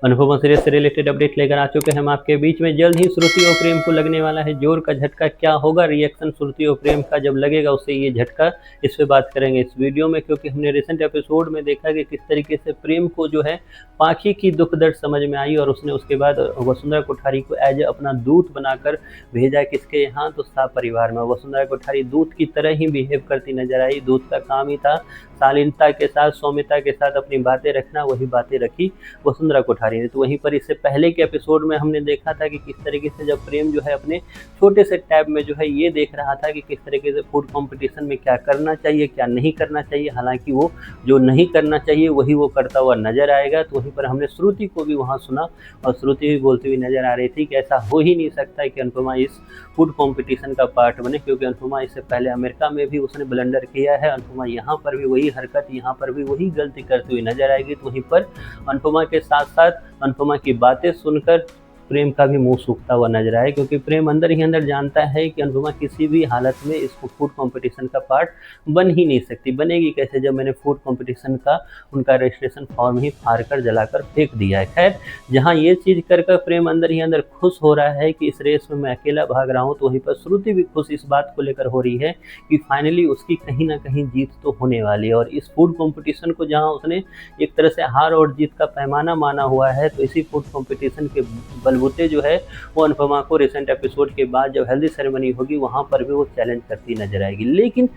Anupama series से related update लेकर आ चुके हैं हम आपके बीच में। जल्द ही श्रुति और प्रेम को लगने वाला है जोर का झटका। क्या होगा रिएक्शन श्रुति और प्रेम का जब लगेगा उसे ये झटका, इस पे बात करेंगे इस वीडियो में। क्योंकि हमने रिसेंट एपिसोड में देखा कि किस तरीके से प्रेम को जो है पाखी की दुख दर्द समझ में आई और उसने उसके बाद वसुंधरा कोठारी को एज अपना दूत बनाकर भेजा किसके यहाँ, तो सा परिवार में। वसुंधरा कोठारी दूत की तरह ही बिहेव करती नजर आई। दूत का काम ही था शालीनता के साथ, सौम्यता के साथ अपनी बातें रखना। वही बातें रखी वसुंधरा कोठारी ने। तो वहीं पर इससे पहले के एपिसोड में हमने देखा था कि किस तरीके से जब प्रेम जो है अपने छोटे से टैब में जो है ये देख रहा था कि किस तरीके से फूड कंपटीशन में क्या करना चाहिए क्या नहीं करना चाहिए। हालांकि वो जो नहीं करना चाहिए वही वो करता हुआ नजर आएगा। तो वहीं पर हमने श्रुति को भी वहाँ सुना और श्रुति भी बोलती हुई नजर आ रही थी कि ऐसा हो ही नहीं सकता है कि अनुपमा इस फूड कंपटीशन का पार्ट बने, क्योंकि अनुपमा इससे पहले अमेरिका में भी उसने ब्लंडर किया है। अनुपमा यहाँ पर भी वही हरकत, यहाँ पर भी वही गलती करती हुई नजर आएगी। तो वहीं पर अनुपमा के साथ साथ अनुपमा की बातें सुनकर प्रेम का भी मुंह सूखता हुआ नजर आए, क्योंकि प्रेम अंदर ही अंदर जानता है कि अनुपमा किसी भी हालत में इस फूड कंपटीशन का पार्ट बन ही नहीं सकती। बनेगी कैसे जब मैंने फूड कंपटीशन का उनका रजिस्ट्रेशन फॉर्म ही फाड़ कर जलाकर फेंक दिया है। खैर, जहां ये चीज़ कर प्रेम अंदर ही अंदर खुश हो रहा है कि इस रेस में मैं अकेला भाग रहा हूँ, तो वहीं पर श्रुति भी खुश इस बात को लेकर हो रही है कि फाइनली उसकी कहीं ना कहीं जीत तो होने वाली है। और इस फूड कॉम्पिटिशन को जहाँ उसने एक तरह से हार और जीत का पैमाना माना हुआ है, तो इसी फूड कॉम्पिटिशन के बलबूते जो है वो अनुपमा को रिसेंट एपिसोड के बाद जब हेल्दी सेरेमनी होगी वहां पर भी वो चैलेंज करती नजर आएगी। लेकिन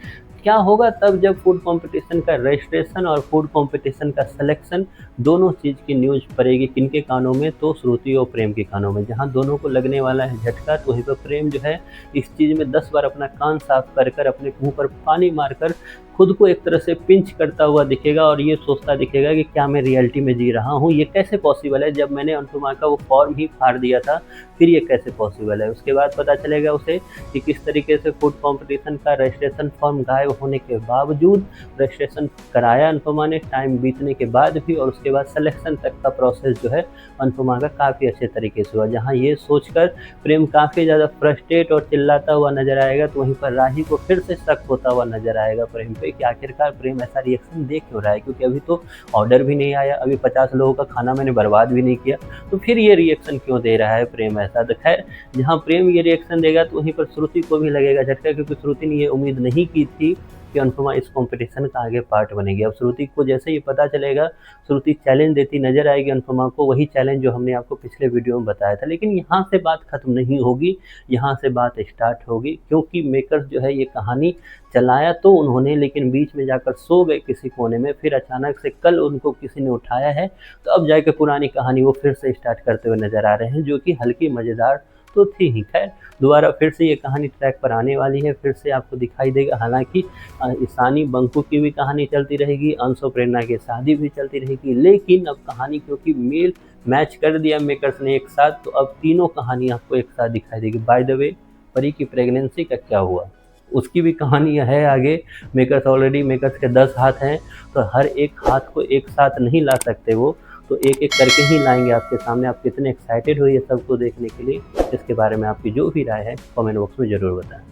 क्या होगा तब जब फूड कंपटीशन का रजिस्ट्रेशन और फूड कंपटीशन का सिलेक्शन दोनों चीज़ की न्यूज़ पड़ेगी किनके कानों में, तो श्रुति और प्रेम के कानों में। जहां दोनों को लगने वाला है झटका, तो वहीं पर प्रेम जो है इस चीज़ में 10 बार अपना कान साफ कर अपने मुंह पर पानी मारकर खुद को एक तरह से पिंच करता हुआ दिखेगा और ये सोचता दिखेगा कि क्या मैं रियलिटी में जी रहा हूँ, ये कैसे पॉसिबल है। जब मैंने अनुपमा का वो फॉर्म ही फाड़ दिया था फिर ये कैसे पॉसिबल है। उसके बाद पता चलेगा उसे कि किस तरीके से फूड कंपटीशन का रजिस्ट्रेशन फॉर्म गायब होने के बावजूद रजिस्ट्रेशन कराया अनुपमा ने, टाइम बीतने के बाद भी, और उसके बाद सिलेक्शन तक का प्रोसेस जो है अनुपमा का काफ़ी अच्छे तरीके से हुआ। जहाँ ये सोचकर प्रेम काफ़ी ज़्यादा फ्रस्ट्रेट और चिल्लाता हुआ नजर आएगा, तो वहीं पर राही को फिर से शक होता हुआ नजर आएगा प्रेम पे कि आखिरकार प्रेम ऐसा रिएक्शन दे क्यों रहा है, क्योंकि अभी तो ऑर्डर भी नहीं आया, अभी 50 लोगों का खाना मैंने बर्बाद भी नहीं किया, तो फिर ये रिएक्शन क्यों दे रहा है प्रेम ऐसा। तो खैर, जहाँ प्रेम ये रिएक्शन देगा तो वहीं पर श्रुति को भी लगेगा झटका, क्योंकि श्रुति ने ये उम्मीद नहीं की थी कि अनुपमा इस कंपटीशन का आगे पार्ट बनेगी। अब श्रुति को जैसे ही पता चलेगा, श्रुति चैलेंज देती नजर आएगी अनुपमा को, वही चैलेंज जो हमने आपको पिछले वीडियो में बताया था। लेकिन यहाँ से बात खत्म नहीं होगी, यहाँ से बात स्टार्ट होगी, क्योंकि मेकर्स जो है ये कहानी चलाया तो उन्होंने, लेकिन बीच में जाकर सो गए किसी कोने में, फिर अचानक से कल उनको किसी ने उठाया है, तो अब जाकर पुरानी कहानी वो फिर से स्टार्ट करते हुए नजर आ रहे हैं, जो कि हल्की मज़ेदार तो थी ही। खैर, दोबारा फिर से ये कहानी ट्रैक पर आने वाली है, फिर से आपको दिखाई देगा। हालांकि ईशानी बंकू की भी कहानी चलती रहेगी, अंश और प्रेरणा की शादी भी चलती रहेगी, लेकिन अब कहानी क्योंकि मेल मैच कर दिया मेकर्स ने एक साथ, तो अब तीनों कहानी आपको एक साथ दिखाई देगी। बाय द वे, परी की प्रेगनेंसी का क्या हुआ उसकी भी कहानी है आगे। मेकर्स के 10 हाथ हैं, तो हर एक हाथ को एक साथ नहीं ला सकते वो, तो एक एक करके ही लाएंगे आपके सामने। आप कितने एक्साइटेड हो ये सबको देखने के लिए, इसके बारे में आपकी जो भी राय है कमेंट बॉक्स में ज़रूर बताएं।